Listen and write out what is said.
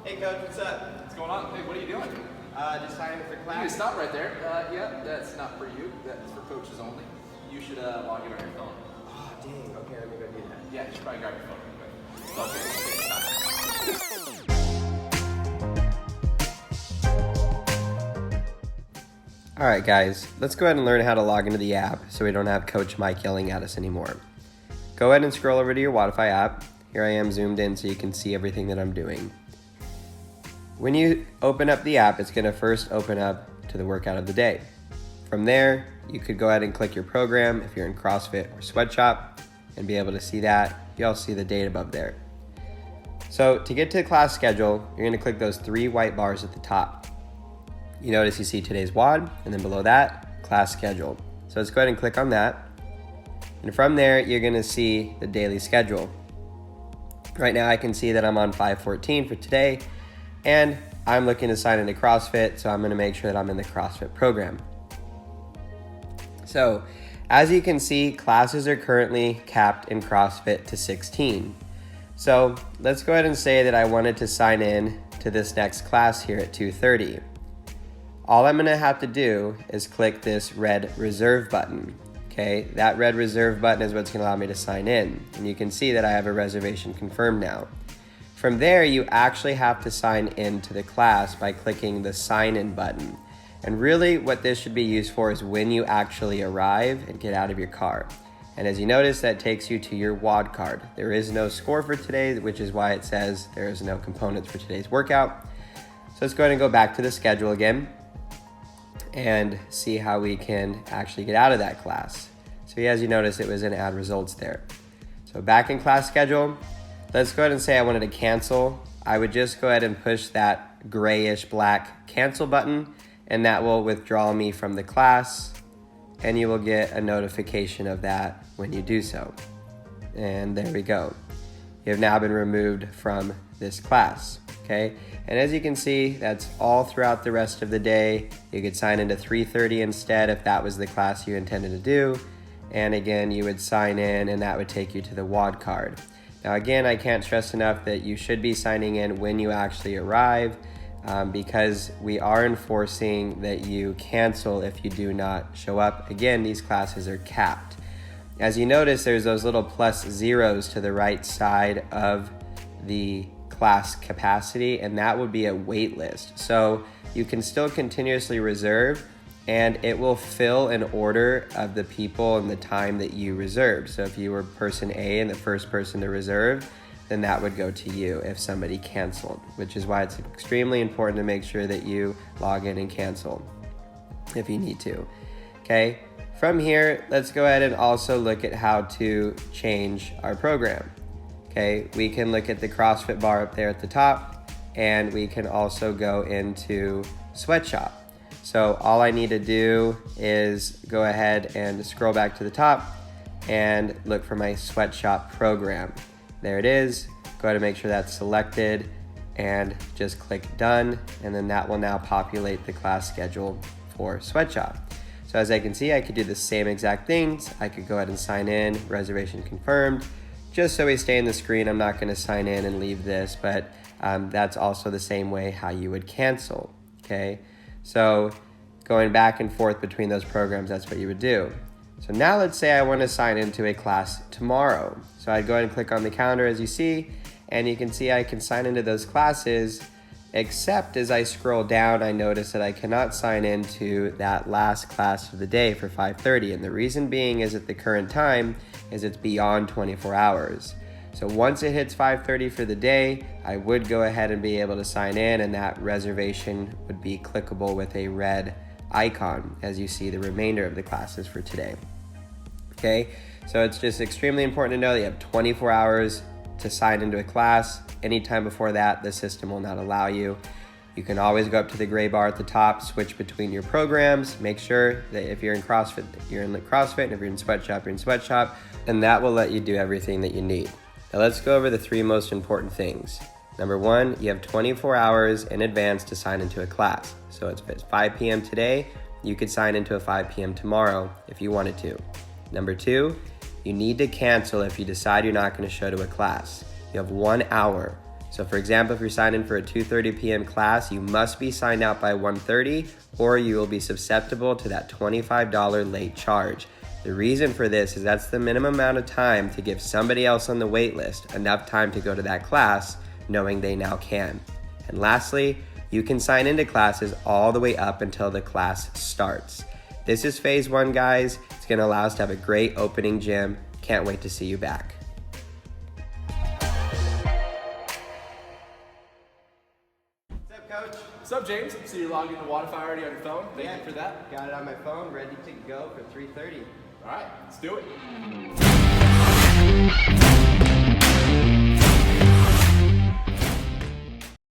Hey coach, what's up? What's going on? Hey, what are you doing? Just signing for You class. can stop right there. Yeah, that's not for you. That's for coaches only. You should log in on your phone. Oh dang, okay, let me go do that. Yeah, you should probably grab your phone real quick. All right guys, let's go ahead and learn how to log into the app so we don't have Coach Mike yelling at us anymore. Go ahead and scroll over to your Wodify app. Here I am zoomed in so you can see everything that I'm doing. When you open up the app, it's gonna first open up to the workout of the day. From there, you could go ahead and click your program if you're in CrossFit or Sweatshop and be able to see that. You also see the date above there. So to get to the class schedule, you're gonna click those 3 white bars at the top. You notice you see today's WOD, and then below that, class schedule. So let's go ahead and click on that. And from there, you're gonna see the daily schedule. Right now I can see that I'm on 5/14 for today, and I'm looking to sign into CrossFit, so I'm gonna make sure that I'm in the CrossFit program. So, as you can see, classes are currently capped in CrossFit to 16. So, let's go ahead and say that I wanted to sign in to this next class here at 2:30. All I'm gonna have to do is click this red reserve button. Okay, that red reserve button is what's gonna allow me to sign in. And you can see that I have a reservation confirmed now. From there, you actually have to sign into the class by clicking the sign in button. And really what this should be used for is when you actually arrive and get out of your car. And as you notice, that takes you to your WOD card. There is no score for today, which is why it says there is no components for today's workout. So let's go ahead and go back to the schedule again and see how we can actually get out of that class. So as you notice, it was in add results there. So back in class schedule, let's go ahead and say I wanted to cancel. I would just go ahead and push that grayish black cancel button, and that will withdraw me from the class, and you will get a notification of that when you do so. And there we go. You have now been removed from this class, okay? And as you can see, that's all throughout the rest of the day. You could sign into 3:30 instead if that was the class you intended to do. And again, you would sign in and that would take you to the WOD card. Now again, I can't stress enough that you should be signing in when you actually arrive because we are enforcing that you cancel if you do not show up. Again, these classes are capped. As you notice, there's those little plus zeros to the right side of the class capacity, and that would be a wait list. So you can still continuously reserve, and it will fill in order of the people and the time that you reserved. So if you were person A and the first person to reserve, then that would go to you if somebody canceled, which is why it's extremely important to make sure that you log in and cancel if you need to, okay? From here, let's go ahead and also look at how to change our program, okay? We can look at the CrossFit bar up there at the top, and we can also go into Sweatshop. So all I need to do is go ahead and scroll back to the top and look for my Sweatshop program. There it is. Go ahead and make sure that's selected and just click done, and then that will now populate the class schedule for Sweatshop. So as I can see, I could do the same exact things. I could go ahead and sign in, reservation confirmed. Just so we stay in the screen, I'm not gonna sign in and leave this, but that's also the same way how you would cancel, okay? So going back and forth between those programs, that's what you would do. So now let's say I want to sign into a class tomorrow. So I'd go ahead and click on the calendar as you see, and you can see I can sign into those classes, except as I scroll down, I notice that I cannot sign into that last class of the day for 5:30. And the reason being is at the current time is it's beyond 24 hours. So once it hits 5:30 for the day, I would go ahead and be able to sign in, and that reservation would be clickable with a red icon as you see the remainder of the classes for today. Okay, so it's just extremely important to know that you have 24 hours to sign into a class. Anytime before that, the system will not allow you. You can always go up to the gray bar at the top, switch between your programs, make sure that if you're in CrossFit, you're in CrossFit, and if you're in Sweatshop, you're in Sweatshop, and that will let you do everything that you need. Now let's go over the 3 most important things. Number 1, you have 24 hours in advance to sign into a class. So if it's 5 p.m. today, you could sign into a 5 p.m. tomorrow if you wanted to. Number 2, you need to cancel if you decide you're not going to show to a class. You have 1 hour. So So for example, if you're signed in for a 2:30 p.m. class, you must be signed out by 1:30 or you will be susceptible to that $25 late charge. The reason for this is that's the minimum amount of time to give somebody else on the wait list enough time to go to that class, knowing they now can. And lastly, you can sign into classes all the way up until the class starts. This is phase 1, guys. It's gonna allow us to have a great opening gym. Can't wait to see you back. What's up, Coach? What's up, James? So you're logged into Wodify already on your phone. Thank you for that. Got it on my phone, ready to go for 3:30. All right, let's do it.